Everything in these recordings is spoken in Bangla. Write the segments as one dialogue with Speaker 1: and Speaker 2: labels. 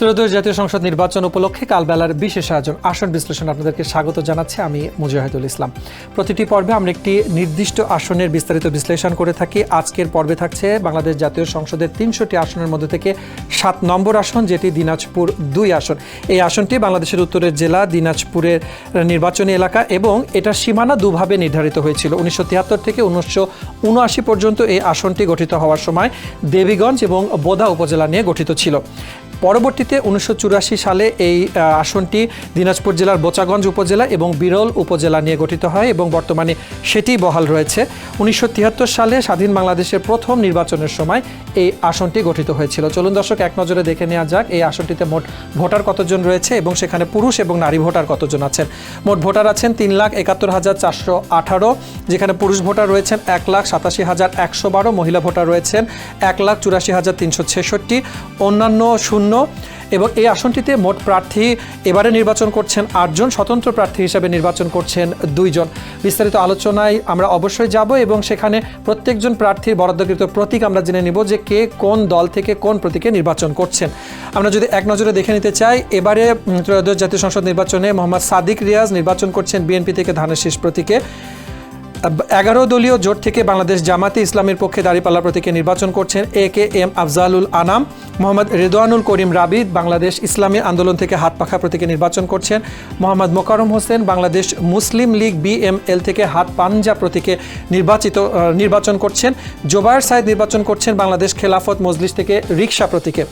Speaker 1: ত্রয়োদশ জাতীয় সংসদ নির্বাচন উপলক্ষে কালবেলার বিশেষ আয়োজন আসন বিশ্লেষণ আপনাদেরকে স্বাগত জানাচ্ছি আমি মুজাহিদুল ইসলাম। প্রতিটি পর্বে আমরা একটি নির্দিষ্ট আসনের বিস্তারিত বিশ্লেষণ করে থাকি। আজকের পর্বে থাকছে বাংলাদেশ জাতীয় সংসদের ৩০০টি আসনের মধ্যে থেকে ৭ নম্বর আসন, যেটি দিনাজপুর ২ আসন। এই আসনটি বাংলাদেশের উত্তরের জেলা দিনাজপুরের নির্বাচনী এলাকা এবং এটার সীমানা দুভাবে নির্ধারিত হয়েছিল। ১৯৭৩ থেকে ১৯৭৯ পর্যন্ত এই আসনটি গঠিত হওয়ার সময় দেবীগঞ্জ এবং বোদা উপজেলা নিয়ে গঠিত ছিল। পরবর্তীতে ১৯৮৪ সালে এই আসনটি দিনাজপুর জেলার বোচাগঞ্জ উপজেলা এবং বিরল উপজেলা নিয়ে গঠিত হয় এবং বর্তমানে সেটি বহাল রয়েছে। ১৯৭৩ সালে স্বাধীন বাংলাদেশের প্রথম নির্বাচনের সময় এই আসনটি গঠিত হয়েছিল। চলুন দর্শক, এক নজরে দেখে নেওয়া যাক এই আসনটিতে মোট ভোটার কতজন রয়েছে এবং সেখানে পুরুষ এবং নারী ভোটার কতজন আছেন। মোট ভোটার আছেন ৩,৭১,৪১৮, যেখানে পুরুষ ভোটার রয়েছেন ১,৮৭,১১২, মহিলা ভোটার রয়েছেন ১,৮৪,৩৬৬, অন্যান্য শূন্য। এবং এই আসনটিতে মোট প্রার্থী এবারে নির্বাচন করছেন ৮ জন, স্বতন্ত্র প্রার্থী হিসেবে নির্বাচন করছেন ২ জন। বিস্তারিত আলোচনায় আমরা অবশ্যই যাব এবং সেখানে প্রত্যেকজন প্রার্থীর বরাদ্দকৃত প্রতীক আমরা জেনে নিব যে কে কোন দল থেকে কোন প্রতীকে নির্বাচন করছেন। আমরা যদি এক নজরে দেখে নিতে চাই, এবারে ত্রয়োদশ জাতীয় সংসদ নির্বাচনে মোহাম্মদ সাদিক রিয়াজ নির্বাচন করছেন বিএনপি থেকে ধানের শীষ প্রতীকে। ১১ দলীয় জোট থেকে বাংলাদেশ জামাতে ইসলামের পক্ষে দাঁড়িপাল্লা প্রতীকে নির্বাচন করছেন AKM আফজালুল আনাম। মোহাম্মদ রেদওয়ানুল করিম রাবিদ বাংলাদেশ ইসলামী আন্দোলন থেকে হাত পাখা প্রতীকে নির্বাচন করছেন। মোহাম্মদ মোকাররম হোসেন বাংলাদেশ মুসলিম লীগ BML থেকে হাত পাঞ্জা প্রতীকে নির্বাচন করছেন। জোবায়ের সাইদ নির্বাচন করছেন বাংলাদেশ খেলাফত মজলিস থেকে রিকশা প্রতীকে।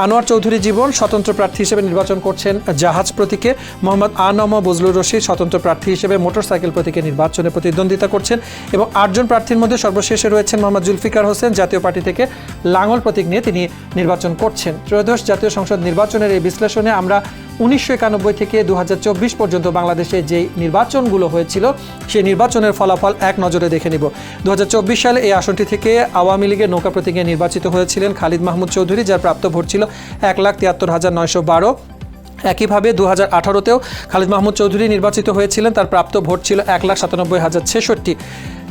Speaker 1: আনোয়ার চৌধুরী জীবন স্বতন্ত্র প্রার্থী হিসেবে নির্বাচন করছেন জাহাজ প্রতীকে। মোহাম্মদ আনম বজলুর রশিদ স্বতন্ত্র প্রার্থী হিসেবে মোটরসাইকেল প্রতীকে নির্বাচনে প্রতিদ্বন্দ্বিতা করছেন এবং ৮ জন প্রার্থীর মধ্যে সর্বশেষে রয়েছেন মোহাম্মদ জুলফিকার হোসেন, জাতীয় পার্টি থেকে লাঙ্গল প্রতীক নিয়ে তিনি নির্বাচন করছেন। ত্রয়োদশ জাতীয় সংসদ নির্বাচনের এই বিশ্লেষণে আমরা ১৯৯১ থেকে ২০২৪ পর্যন্ত বাংলাদেশে যে নির্বাচনগুলো হয়েছিল সেই নির্বাচনের ফলাফল এক নজরে দেখে নিব। ২০২৪ সালে এই আসনটি থেকে আওয়ামী লীগের নৌকা প্রতীকে নির্বাচিত হয়েছিলেন খালিদ মাহমুদ চৌধুরী, যার প্রাপ্ত ভোট ছিল ১,৭৩,৯১২। একইভাবে ২০১৮তেও খালিদ মাহমুদ চৌধুরী নির্বাচিত হয়েছিলেন, তার প্রাপ্ত ভোট ছিল ১,৯৭,০৬৬।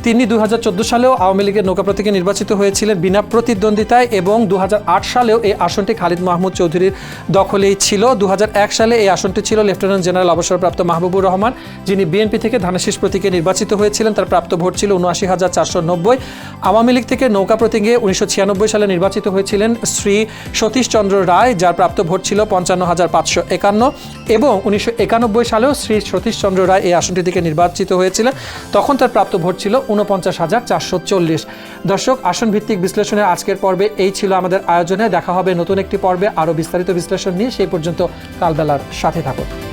Speaker 1: তিনি ২০১৪ সালেও আওয়ামী লীগের নৌকা প্রতীকে নির্বাচিত হয়েছিলেন বিনা প্রতিদ্বন্দ্বিতায় এবং ২০০৮ সালেও এই আসনটি খালিদ মাহমুদ চৌধুরীর দখলেই ছিল। ২০০১ সালে এই আসনটি ছিল লেফটেন্যান্ট জেনারেল অবসরপ্রাপ্ত মাহবুবুর রহমান, যিনি বিএনপি থেকে ধানের শীষ প্রতীকে নির্বাচিত হয়েছিলেন, তার প্রাপ্ত ভোট ছিল ৭৯,৪৯০। আওয়ামী লীগ থেকে নৌকা প্রতীকে ১৯৯৬ সালে নির্বাচিত হয়েছিলেন শ্রী সতীশ চন্দ্র রায়, যার প্রাপ্ত ভোট ছিল ৫৫,৫৫১ এবং ১৯৯১ সালেও শ্রী সতীশ চন্দ্র রায় এই আসনটি থেকে নির্বাচিত হয়েছিলেন, তখন তার প্রাপ্ত ভোট ছিল ৪৯,৪৪০। দর্শক, আসন ভিত্তিক বিশ্লেষণের আজকের পর্বে এই ছিল আমাদের আয়োজনে। দেখা হবে নতুন একটি পর্বে আরও বিস্তারিত বিশ্লেষণ নিয়ে। সেই পর্যন্ত কালবেলার সাথে থাকুন।